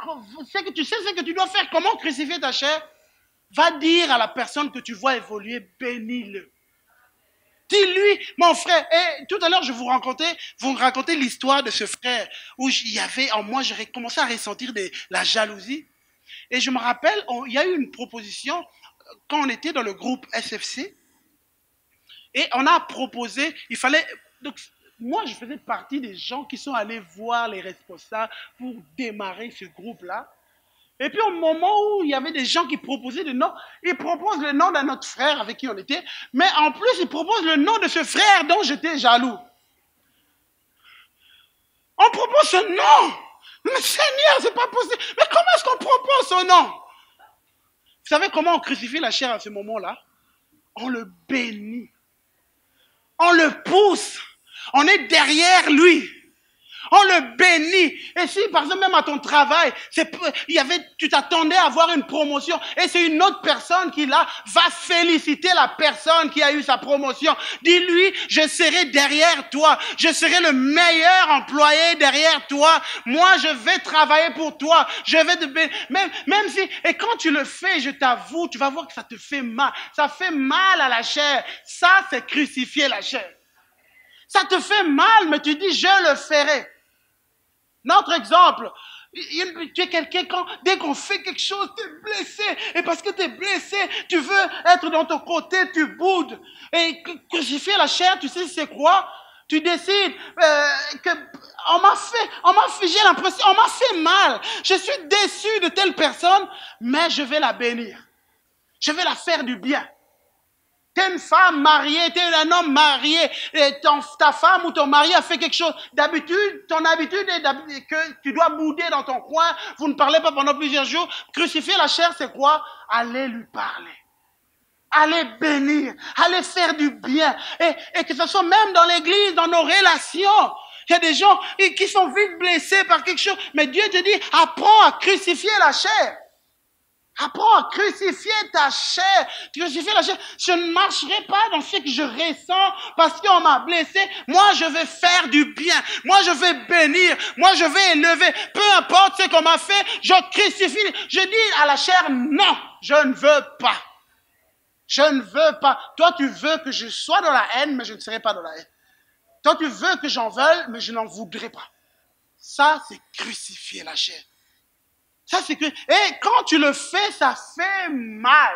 tu sais ce que tu dois faire. Comment crucifier ta chair? Va dire à la personne que tu vois évoluer, bénis-le. Dis-lui, mon frère. Et tout à l'heure, je vous racontais l'histoire de ce frère où il y avait en moi, j'ai commencé à ressentir de la jalousie. Et je me rappelle, il y a eu une proposition quand on était dans le groupe SFC, et on a proposé, il fallait... Donc, moi, je faisais partie des gens qui sont allés voir les responsables pour démarrer ce groupe-là. Et puis au moment où il y avait des gens qui proposaient des noms, ils proposent le nom d'un autre frère avec qui on était, mais en plus, ils proposent le nom de ce frère dont j'étais jaloux. On propose ce nom. Mais Seigneur, c'est pas possible. Mais comment est-ce qu'on propose ce nom? Vous savez comment on crucifie la chair à ce moment-là? On le bénit. On le pousse. On est derrière lui. On le bénit. Et si, par exemple, même à ton travail, tu t'attendais à avoir une promotion et c'est une autre personne qui, là, va féliciter la personne qui a eu sa promotion. Dis-lui, je serai derrière toi. Je serai le meilleur employé derrière toi. Moi, je vais travailler pour toi. Je vais te bénir. Même si, et quand tu le fais, je t'avoue, tu vas voir que ça te fait mal. Ça fait mal à la chair. Ça, c'est crucifier la chair. Ça te fait mal, mais tu dis, je le ferai. Notre exemple, tu es quelqu'un, dès qu'on fait quelque chose, tu es blessé. Et parce que tu es blessé, tu veux être dans ton côté, tu boudes. Et crucifier la chair, tu sais c'est quoi? Tu décides que j'ai l'impression, on m'a fait mal. Je suis déçu de telle personne, mais je vais la bénir. Je vais la faire du bien. T'es une femme mariée, t'es un homme marié, et ta femme ou ton mari a fait quelque chose. D'habitude, ton habitude est que tu dois bouder dans ton coin, vous ne parlez pas pendant plusieurs jours. Crucifier la chair, c'est quoi? Allez lui parler. Allez bénir, allez faire du bien. Et que ce soit même dans l'église, dans nos relations. Il y a des gens qui sont vite blessés par quelque chose. Mais Dieu te dit, apprends à crucifier la chair. Apprends à crucifier ta chair. Crucifier la chair. Je ne marcherai pas dans ce que je ressens parce qu'on m'a blessé. Moi, je vais faire du bien. Moi, je vais bénir. Moi, je vais élever. Peu importe ce qu'on m'a fait, je crucifie. Je dis à la chair, non, je ne veux pas. Je ne veux pas. Toi, tu veux que je sois dans la haine, mais je ne serai pas dans la haine. Toi, tu veux que j'en veuille, mais je n'en voudrais pas. Ça, c'est crucifier la chair. Ça, c'est que, et quand tu le fais, ça fait mal.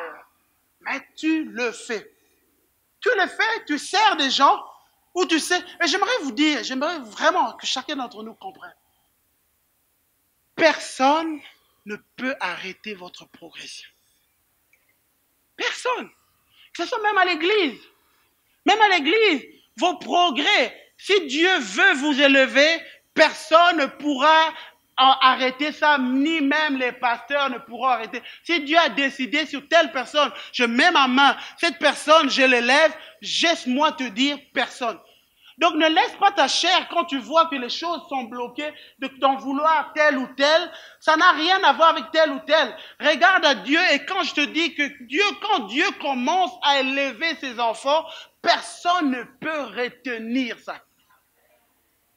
Mais tu le fais. Tu le fais, tu sers des gens, ou tu sais. Et j'aimerais vous dire, j'aimerais vraiment que chacun d'entre nous comprenne. Personne ne peut arrêter votre progression. Personne. Que ce soit même à l'église. Même à l'église, vos progrès, si Dieu veut vous élever, personne ne pourra arrêter ça, ni même les pasteurs ne pourront arrêter. Si Dieu a décidé sur telle personne, je mets ma main, cette personne, je l'élève, laisse-moi te dire personne. Donc ne laisse pas ta chair quand tu vois que les choses sont bloquées, de t'en vouloir tel ou tel. Ça n'a rien à voir avec tel ou tel. Regarde à Dieu et quand je te dis que quand Dieu commence à élever ses enfants, personne ne peut retenir ça.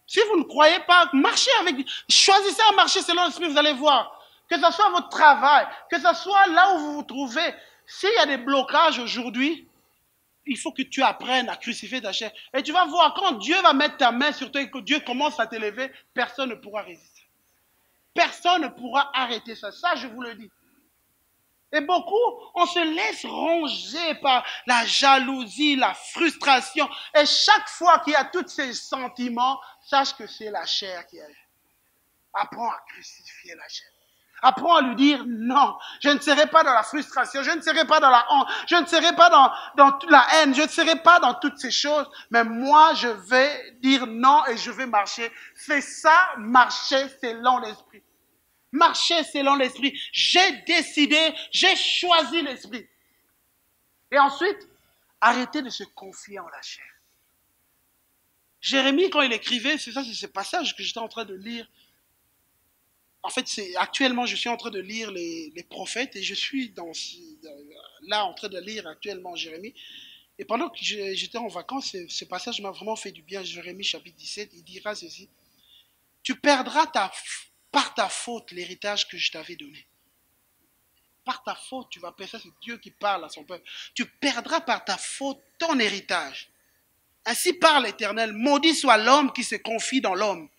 Si vous ne croyez pas, marchez avec Dieu. Choisissez à marcher selon l'Esprit, vous allez voir. Que ce soit votre travail, que ce soit là où vous vous trouvez. S'il y a des blocages aujourd'hui, il faut que tu apprennes à crucifier ta chair. Et tu vas voir, quand Dieu va mettre ta main sur toi et que Dieu commence à t'élever, personne ne pourra résister. Personne ne pourra arrêter ça. Ça, je vous le dis. Et beaucoup, on se laisse ronger par la jalousie, la frustration. Et chaque fois qu'il y a tous ces sentiments, sache que c'est la chair qui agit. Apprends à crucifier la chair. Apprends à lui dire non, je ne serai pas dans la frustration, je ne serai pas dans la honte, je ne serai pas dans toute la haine, je ne serai pas dans toutes ces choses, mais moi je vais dire non et je vais marcher. C'est ça, marcher selon l'esprit. Marcher selon l'esprit. J'ai décidé, j'ai choisi l'esprit. Et ensuite, arrêtez de se confier en la chair. Jérémie, quand il écrivait, c'est ce passage que j'étais en train de lire. En fait, actuellement, je suis en train de lire les prophètes et je suis là en train de lire actuellement Jérémie. Et pendant que j'étais en vacances, ce passage m'a vraiment fait du bien. Jérémie chapitre 17, il dira ceci. Tu perdras par ta faute l'héritage que je t'avais donné. Par ta faute, tu vas perdre. Ça, c'est Dieu qui parle à son peuple. Tu perdras par ta faute ton héritage. Ainsi parle l'Éternel. Maudit soit l'homme qui se confie dans l'homme,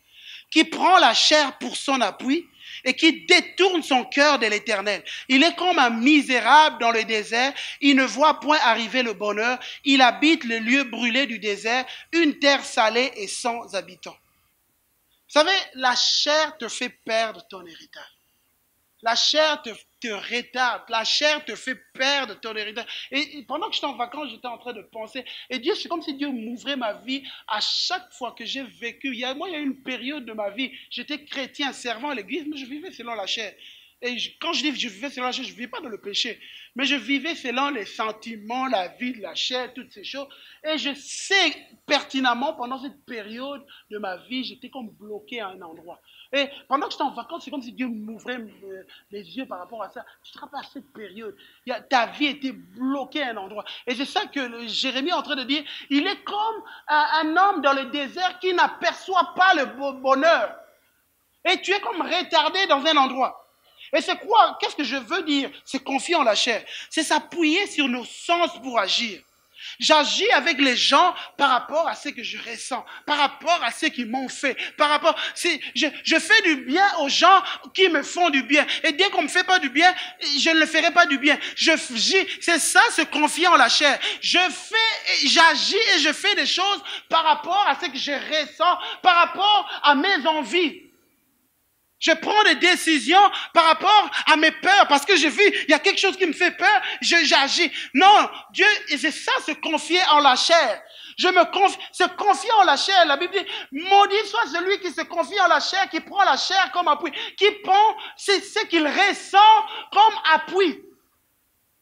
qui prend la chair pour son appui et qui détourne son cœur de l'Éternel. Il est comme un misérable dans le désert. Il ne voit point arriver le bonheur. Il habite le lieu brûlé du désert, une terre salée et sans habitants. Vous savez, la chair te fait perdre ton héritage. La chair te retarde. La chair te fait perdre ton héritage. Et pendant que j'étais en vacances, j'étais en train de penser. Et Dieu, c'est comme si Dieu m'ouvrait ma vie à chaque fois que j'ai vécu. Moi, il y a eu une période de ma vie. J'étais chrétien, servant à l'église, mais je vivais selon la chair. Et quand je dis que je vivais selon la chair, je ne vivais pas dans le péché. Mais je vivais selon les sentiments, la vie de la chair, toutes ces choses. Et je sais pertinemment, pendant cette période de ma vie, j'étais comme bloqué à un endroit. Et pendant que j'étais en vacances, c'est comme si Dieu m'ouvrait les yeux par rapport à ça. Tu te rappelles à cette période, ta vie était bloquée à un endroit. Et c'est ça que Jérémie est en train de dire. Il est comme un homme dans le désert qui n'aperçoit pas le bonheur. Et tu es comme retardé dans un endroit. Et c'est quoi? Qu'est-ce que je veux dire? C'est confier en la chair. C'est s'appuyer sur nos sens pour agir. J'agis avec les gens par rapport à ce que je ressens, par rapport à ce qu'ils m'ont fait, par rapport, je fais du bien aux gens qui me font du bien. Et dès qu'on me fait pas du bien, je ne le ferai pas du bien. C'est ça, se confier en la chair. J'agis et je fais des choses par rapport à ce que je ressens, par rapport à mes envies. Je prends des décisions par rapport à mes peurs parce que j'ai vu, il y a quelque chose qui me fait peur, j'agis. Non, Dieu, et c'est ça, se confier en la chair. Se confier en la chair, la Bible dit, maudit soit celui qui se confie en la chair, qui prend la chair comme appui, qui prend ce qu'il ressent comme appui.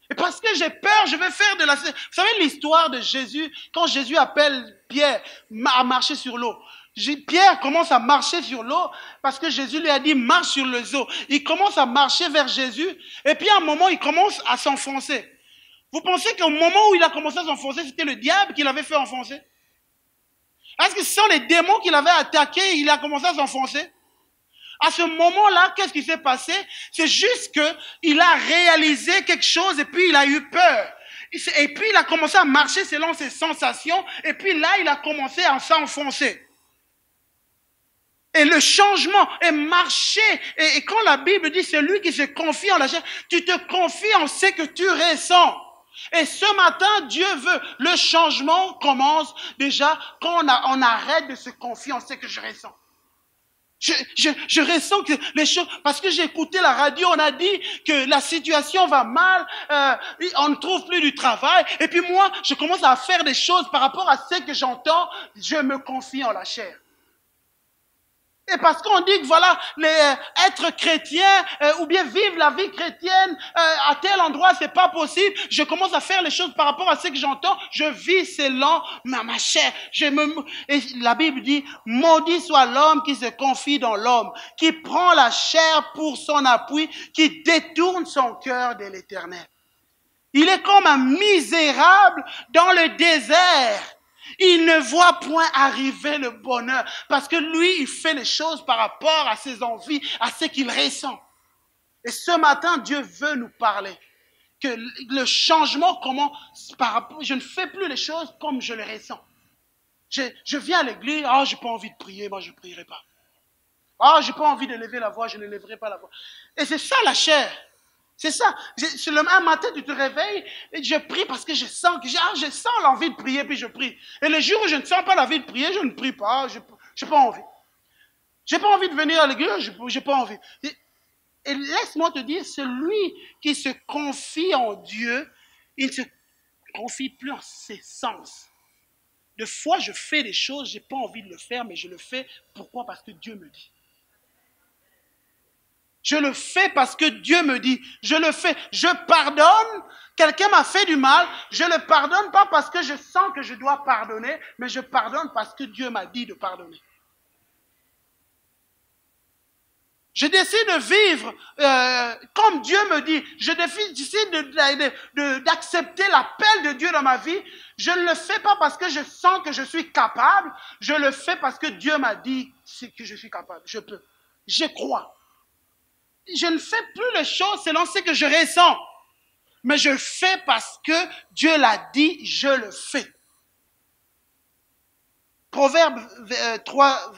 Et parce que j'ai peur, je vais faire de la... Vous savez l'histoire de Jésus, quand Jésus appelle Pierre à marcher sur l'eau. Pierre commence à marcher sur l'eau parce que Jésus lui a dit marche sur les eaux. Il commence à marcher vers Jésus et puis à un moment il commence à s'enfoncer. Vous pensez qu'au moment où il a commencé à s'enfoncer, c'était le diable qui l'avait fait enfoncer? Est-ce que ce sont les démons qui l'avaient attaqué et il a commencé à s'enfoncer? À ce moment-là, qu'est-ce qui s'est passé? C'est juste qu'il a réalisé quelque chose et puis il a eu peur. Et puis il a commencé à marcher selon ses sensations et puis là il a commencé à s'enfoncer. Et le changement est marché. Et quand la Bible dit celui qui se confie en la chair, tu te confies en ce que tu ressens. Et ce matin, Dieu veut. Le changement commence déjà quand on arrête de se confier en ce que je ressens. Je ressens que les choses, parce que j'ai écouté la radio, on a dit que la situation va mal, on ne trouve plus du travail, et puis moi, je commence à faire des choses par rapport à ce que j'entends, je me confie en la chair. Et parce qu'on dit que voilà, être chrétien ou bien vivre la vie chrétienne à tel endroit, c'est pas possible. Je commence à faire les choses par rapport à ce que j'entends. Je vis selon ma chair. Et la Bible dit, maudit soit l'homme qui se confie dans l'homme, qui prend la chair pour son appui, qui détourne son cœur de l'Éternel. Il est comme un misérable dans le désert. Il ne voit point arriver le bonheur parce que lui, il fait les choses par rapport à ses envies, à ce qu'il ressent. Et ce matin, Dieu veut nous parler que le changement commence par rapport. Je ne fais plus les choses comme je les ressens. Je viens à l'église, j'ai pas envie de prier, moi je ne prierai pas. J'ai pas envie de lever la voix, je ne lèverai pas la voix. Et c'est ça la chair. C'est ça. Un matin, tu te réveilles et je prie parce que je sens l'envie de prier, puis je prie. Et le jour où je ne sens pas l'envie de prier, je ne prie pas, je n'ai pas envie. Je n'ai pas envie de venir à l'église, je n'ai pas envie. Et laisse-moi te dire, celui qui se confie en Dieu, il ne se confie plus en ses sens. Des fois, je fais des choses, je n'ai pas envie de le faire, mais je le fais. Pourquoi? Parce que Dieu me dit. Je le fais parce que Dieu me dit. Je le fais. Je pardonne. Quelqu'un m'a fait du mal. Je ne le pardonne pas parce que je sens que je dois pardonner, mais je pardonne parce que Dieu m'a dit de pardonner. Je décide de vivre comme Dieu me dit. Je décide d'accepter l'appel de Dieu dans ma vie. Je ne le fais pas parce que je sens que je suis capable. Je le fais parce que Dieu m'a dit que je suis capable. Je peux. Je crois. Je ne fais plus les choses selon ce que je ressens. Mais je fais parce que Dieu l'a dit, je le fais. Proverbe 3,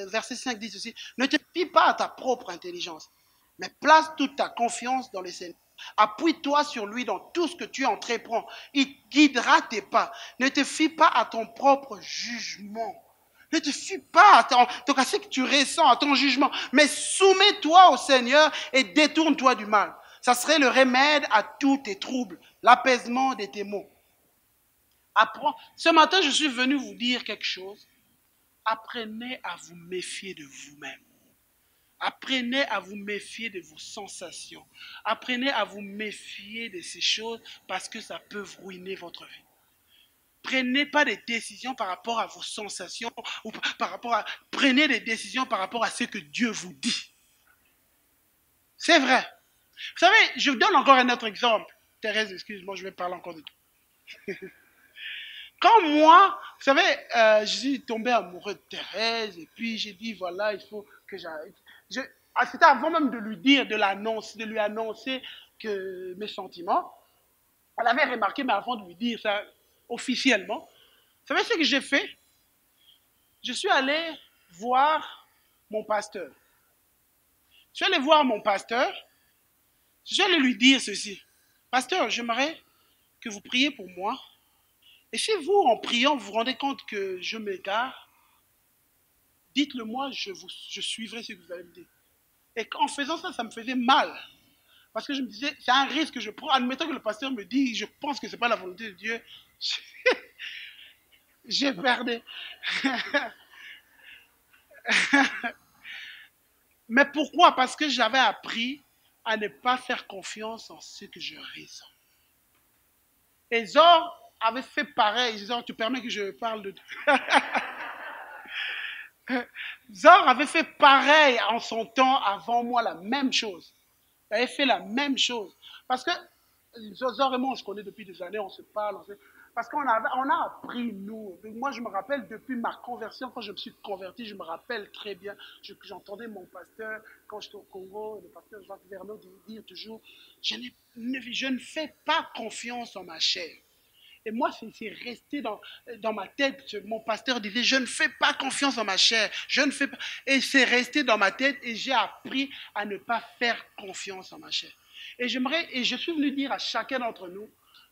verset 5 dit ceci. Ne te fie pas à ta propre intelligence, mais place toute ta confiance dans le Seigneur. Appuie-toi sur lui dans tout ce que tu entreprends. Il guidera tes pas. Ne te fie pas à ton propre jugement. Ne te fie pas à ce que tu ressens, à ton jugement, mais soumets-toi au Seigneur et détourne-toi du mal. Ça serait le remède à tous tes troubles, l'apaisement de tes maux. Ce matin, je suis venu vous dire quelque chose. Apprenez à vous méfier de vous-même. Apprenez à vous méfier de vos sensations. Apprenez à vous méfier de ces choses parce que ça peut ruiner votre vie. Prenez pas des décisions par rapport à vos sensations ou prenez des décisions par rapport à ce que Dieu vous dit. C'est vrai. Vous savez, je vous donne encore un autre exemple. Thérèse, excuse-moi, je vais parler encore de toi. Quand moi, vous savez, je suis tombé amoureux de Thérèse et puis j'ai dit, voilà, il faut que j'arrête. C'était avant même de lui dire, de lui annoncer que mes sentiments. Elle avait remarqué, mais avant de lui dire ça officiellement, vous savez ce que j'ai fait? Je suis allé voir mon pasteur. Je suis allé voir mon pasteur. Je suis allé lui dire ceci. Pasteur, j'aimerais que vous priez pour moi. Et si vous, en priant, vous vous rendez compte que je m'égare, dites-le moi, je suivrai ce que vous allez me dire. Et en faisant ça, ça me faisait mal. Parce que je me disais, c'est un risque que je prends. Admettons que le pasteur me dit, je pense que ce n'est pas la volonté de Dieu. J'ai perdu. Mais pourquoi? Parce que j'avais appris à ne pas faire confiance en ce que je ressens. Et Zor avait fait pareil. Zor, tu permets que je parle de... Zor avait fait pareil en son temps avant moi, la même chose. Il avait fait la même chose. Parce que Zor et moi, on se connaît depuis des années, on se parle. Parce qu'on a appris, nous. Moi, je me rappelle, depuis ma conversion, quand je me suis converti, je me rappelle très bien. J'entendais mon pasteur, quand j'étais au Congo, le pasteur Jacques Verneau dire toujours, je ne fais pas confiance en ma chair. Et moi, c'est resté dans ma tête. Mon pasteur disait, je ne fais pas confiance en ma chair. Je ne fais pas. Et c'est resté dans ma tête et j'ai appris à ne pas faire confiance en ma chair. Et je suis venu dire à chacun d'entre nous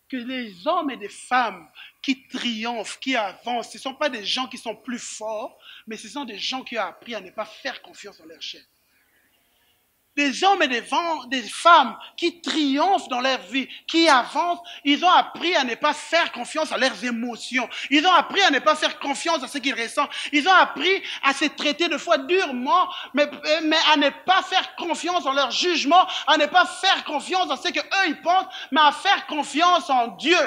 que les hommes et les femmes qui triomphent, qui avancent, ce ne sont pas des gens qui sont plus forts, mais ce sont des gens qui ont appris à ne pas faire confiance en leur chair. Des hommes et des femmes qui triomphent dans leur vie, qui avancent, ils ont appris à ne pas faire confiance à leurs émotions. Ils ont appris à ne pas faire confiance à ce qu'ils ressentent. Ils ont appris à se traiter de fois durement, mais à ne pas faire confiance en leur jugement, à ne pas faire confiance en ce qu'eux ils pensent, mais à faire confiance en Dieu.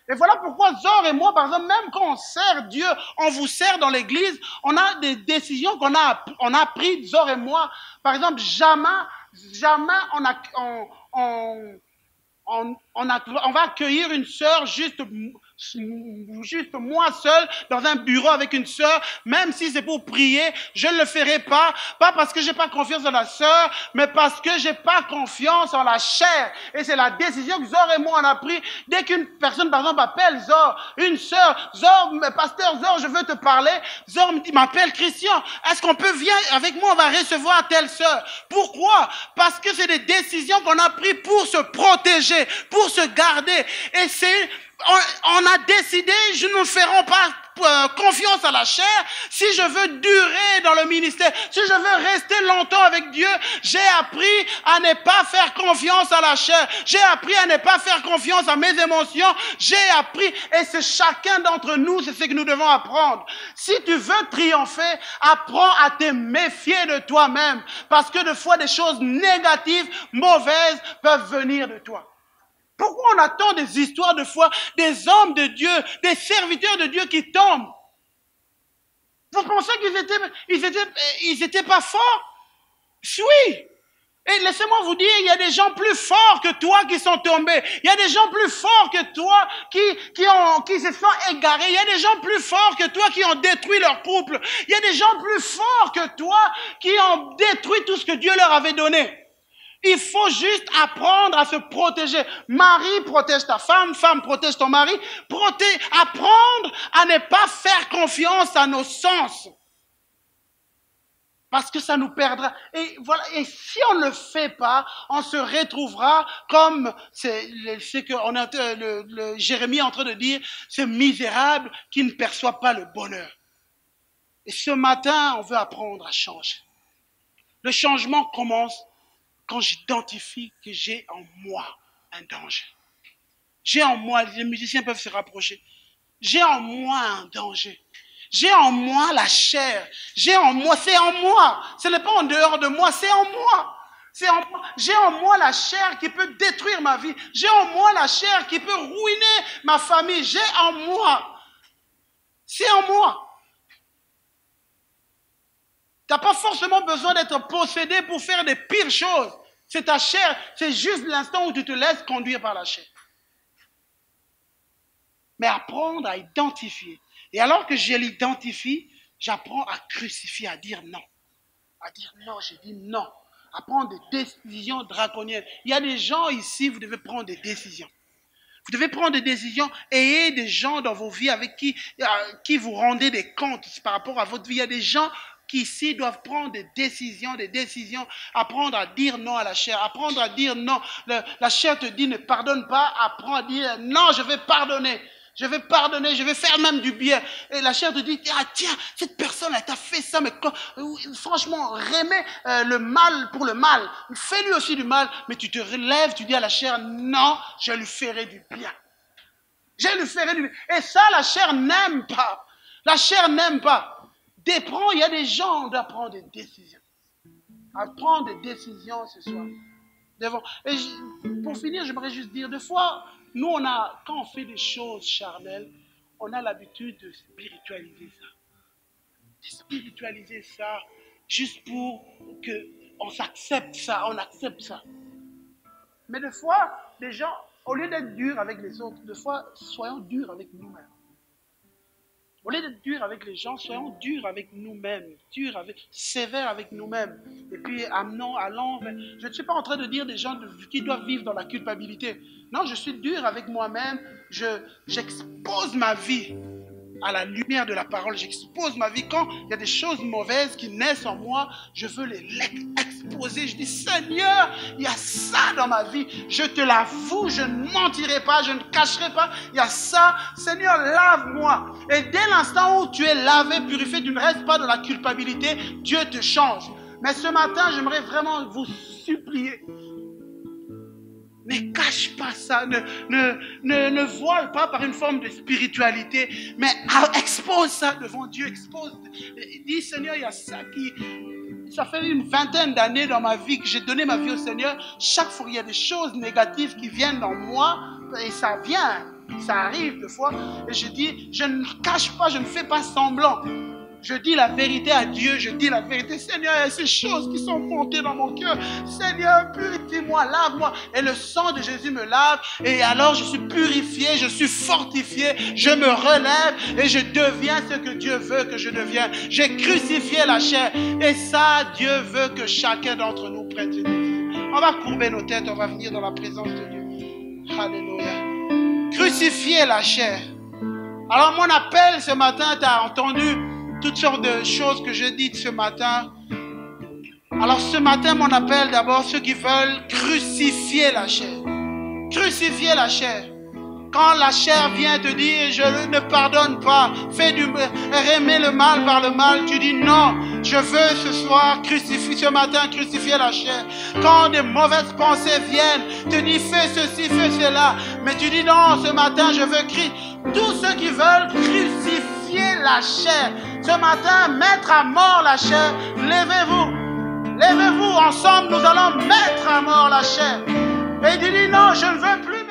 Et voilà pourquoi Zor et moi, par exemple, même quand on sert Dieu, on vous sert dans l'église, on a des décisions qu'on a prises, Zor et moi. Par exemple, jamais on va accueillir une sœur juste moi seul dans un bureau avec une sœur, même si c'est pour prier, je ne le ferai pas parce que j'ai pas confiance en la sœur, mais parce que j'ai pas confiance en la chair. Et c'est la décision que Zor et moi on a pris. Dès qu'une personne, par exemple, appelle Zor, une sœur, Zor, pasteur Zor, je veux te parler. Zor m'appelle Christian. Est-ce qu'on peut venir avec moi, on va recevoir telle sœur. Pourquoi? Parce que c'est des décisions qu'on a prises pour se protéger, pour se garder. Et on a décidé, nous ne ferons pas confiance à la chair. Si je veux durer dans le ministère, si je veux rester longtemps avec Dieu, j'ai appris à ne pas faire confiance à la chair. J'ai appris à ne pas faire confiance à mes émotions. J'ai appris, et c'est chacun d'entre nous, c'est ce que nous devons apprendre. Si tu veux triompher, apprends à te méfier de toi-même, parce que des fois des choses négatives, mauvaises peuvent venir de toi. Pourquoi on attend des histoires de foi, des hommes de Dieu, des serviteurs de Dieu qui tombent? Vous pensez qu'ils étaient pas forts? Oui. Et laissez-moi vous dire, il y a des gens plus forts que toi qui sont tombés. Il y a des gens plus forts que toi qui se sont égarés. Il y a des gens plus forts que toi qui ont détruit leur couple. Il y a des gens plus forts que toi qui ont détruit tout ce que Dieu leur avait donné. Il faut juste apprendre à se protéger. Mari, protège ta femme, femme, protège ton mari. Apprendre à ne pas faire confiance à nos sens. Parce que ça nous perdra. Et voilà. Et si on ne le fait pas, on se retrouvera comme ce que Jérémie est en train de dire, ce misérable qui ne perçoit pas le bonheur. Et ce matin, on veut apprendre à changer. Le changement commence quand j'identifie que j'ai en moi un danger. J'ai en moi, les musiciens peuvent se rapprocher, j'ai en moi un danger. J'ai en moi la chair. J'ai en moi, c'est en moi. Ce n'est pas en dehors de moi, c'est en moi. C'est en moi. J'ai en moi la chair qui peut détruire ma vie. J'ai en moi la chair qui peut ruiner ma famille. J'ai en moi. C'est en moi. Tu n'as pas forcément besoin d'être possédé pour faire des pires choses. C'est ta chair. C'est juste l'instant où tu te laisses conduire par la chair. Mais apprendre à identifier. Et alors que je l'identifie, j'apprends à crucifier, à dire non. À dire non, j'ai dit non. À prendre des décisions draconiennes. Il y a des gens ici, vous devez prendre des décisions. Vous devez prendre des décisions et ayez des gens dans vos vies avec qui vous rendez des comptes par rapport à votre vie. Il y a des gens qui ici doivent prendre des décisions, apprendre à dire non à la chair, apprendre à dire non. La chair te dit ne pardonne pas, apprends à dire non, je vais pardonner. Je vais pardonner, je vais faire même du bien. Et la chair te dit, ah tiens, cette personne, elle t'a fait ça, mais franchement, remets le mal pour le mal. Fais-lui aussi du mal, mais tu te relèves, tu dis à la chair, non, je lui ferai du bien. Je lui ferai du bien. Et ça, la chair n'aime pas. La chair n'aime pas. Il y a des gens, on doit prendre des décisions. À prendre des décisions ce soir. Et pour finir, j'aimerais juste dire, des fois, nous, quand on fait des choses charnelles, on a l'habitude de spiritualiser ça. De spiritualiser ça juste pour qu'on s'accepte ça, on accepte ça. Mais des fois, les gens, au lieu d'être durs avec les autres, des fois, soyons durs avec nous-mêmes. Au lieu d'être durs avec les gens, soyons durs avec nous-mêmes, sévères avec nous-mêmes. Et puis, allons. Je ne suis pas en train de dire des gens qui doivent vivre dans la culpabilité. Non, je suis dur avec moi-même. J'expose ma vie à la lumière de la parole. J'expose ma vie. Quand il y a des choses mauvaises qui naissent en moi, je veux les exposer. Je dis, Seigneur, il y a ça dans ma vie. Je te l'avoue, je ne mentirai pas, je ne cacherai pas. Il y a ça. Seigneur, lave-moi. Et dès l'instant où tu es lavé, purifié, tu ne restes pas dans la culpabilité, Dieu te change. Mais ce matin, j'aimerais vraiment vous supplier. Ne cache pas ça, ne voile pas par une forme de spiritualité, mais expose ça devant Dieu, expose. Dis, Seigneur, il y a ça qui... Ça fait une vingtaine d'années dans ma vie que j'ai donné ma vie au Seigneur. Chaque fois, il y a des choses négatives qui viennent dans moi, et ça vient, ça arrive des fois. Et je dis, je ne cache pas, je ne fais pas semblant. Je dis la vérité à Dieu, je dis la vérité. Seigneur, il y a ces choses qui sont montées dans mon cœur. Seigneur, purifie-moi, lave-moi. Et le sang de Jésus me lave. Et alors je suis purifié, je suis fortifié. Je me relève et je deviens ce que Dieu veut que je devienne. J'ai crucifié la chair. Et ça, Dieu veut que chacun d'entre nous prenne une décision. On va courber nos têtes, on va venir dans la présence de Dieu. Alléluia. Crucifier la chair. Alors mon appel ce matin, tu as entendu toutes sortes de choses que je dis ce matin. Alors ce matin, mon appel d'abord, ceux qui veulent crucifier la chair. Crucifier la chair. Quand la chair vient te dire, je ne pardonne pas, remets le mal par le mal, tu dis non, je veux ce soir crucifier, ce matin crucifier la chair. Quand des mauvaises pensées viennent, te dis fais ceci, fais cela, mais tu dis non, ce matin je veux crucifier. Tous ceux qui veulent crucifier la chair, ce matin mettre à mort la chair, levez-vous, levez-vous, ensemble nous allons mettre à mort la chair. Et il dit non, je ne veux plus